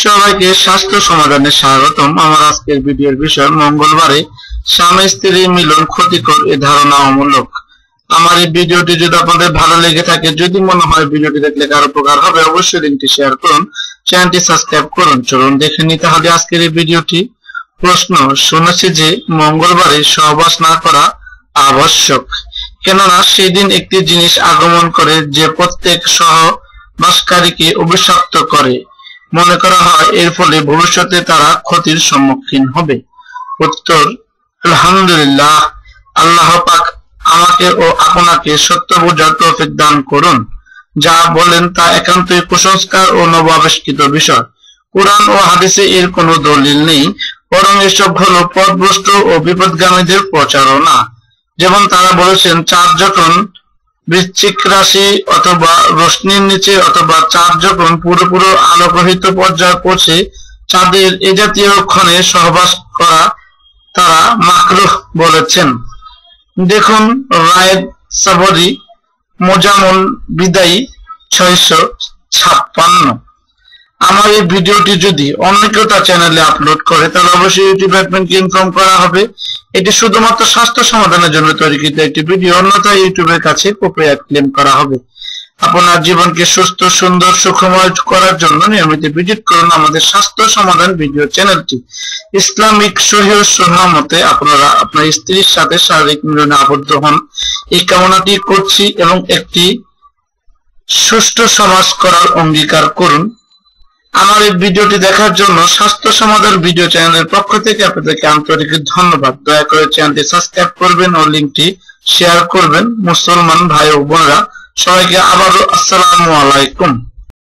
সবাইকে স্বাস্থ্য সমাধানে স্বাগতম। আমার আজকের ভিডিওর বিষয় মঙ্গলবারে স্বামী স্ত্রী মিলন ক্ষতিকর এ ধারণা অমূলক। আমার এই ভিডিওটি যদি আপনাদের ভালো লেগে থাকে, যদি মনে হয় ভিডিওটি দেখলে কারো উপকার হবে, অবশ্যই লিংকটি শেয়ার করুন, চ্যানেলটি সাবস্ক্রাইব করুন। চলুন দেখে নিই তাহলে আজকের এই ভিডিওটি। প্রশ্ন: শুনেছি যে মঙ্গলবারে সহবাস না করা আবশ্যক, কেননা সেই দিন একটি জিনিস আগমন করে যে প্রত্যেক সহবাসকারীকে অভিশপ্ত করে। মনে করা হয় এর ফলে ভবিষ্যতে তারা ক্ষতির সম্মুখীন হবে। উত্তর: আলহামদুলিল্লাহ। আল্লাহ পাক আমাকে ও আপনাকে সত্য বোঝার তৌফিক দান করুন। যা বলেন তা একান্তই কুসংস্কার ও নবাবিষ্কৃত বিষয়। কুরআন ও হাদিসে এর কোনো দলিল নেই, বরং এসব হলো পথভ্রষ্ট ও বিপদগামীদের প্রচারণা। যেমন তারা বলেছেন, চাঁদ যখন বৃশ্চিক রাশি অথবা রশ্মির নিচে অথবা চাঁদ যখন পুরোপুরি আলোকহিত পর্যায়ে পৌঁছে চাঁদের এ জাতীয় ক্ষণে সহবাস করা তারা মাকরুহ বলেছেন। দেখুন রায়েদ সাবরি, মোজামুল বিদায়ী 656। আমার এই ভিডিওটি যদি অন্য কেউ তার চ্যানেলে আপলোড করে, তাহলে অবশ্যই ইউটিউব অ্যাডমিনকে ইনফর্ম করা হবে। এটি শুধুমাত্র স্বাস্থ্য সমাধানের জন্য তৈরিকৃত একটি ভিডিও, অন্যথায় ইউটিউবের কাছে কপিরাইট ক্লেম করা হবে। আপনার জীবনকে সুস্থ, সুন্দর, সুখময় করার জন্য নিয়মিত ভিজিট করুন আমাদের স্বাস্থ্য সমাধান ভিডিও চ্যানেলটি। ইসলামিক সহিহ সুন্নাহ মতে আপনারা আপনার স্ত্রীর সাথে শারীরিক মিলনে আবদ্ধ হন, এই কামনাটি করছি এবং একটি সুষ্ঠু সমাজ করার অঙ্গীকার করুন। আমার এই ভিডিওটি দেখার জন্য স্বাস্থ্য সমাধান ভিডিও চ্যানেলের পক্ষ থেকে আপনাদেরকে আন্তরিক ধন্যবাদ। দয়া করে চ্যানেলটি সাবস্ক্রাইব করবেন ও লিংকটি শেয়ার করবেন। মুসলমান ভাই ও বোনেরা, সবাইকে আবারও আসসালামু আলাইকুম।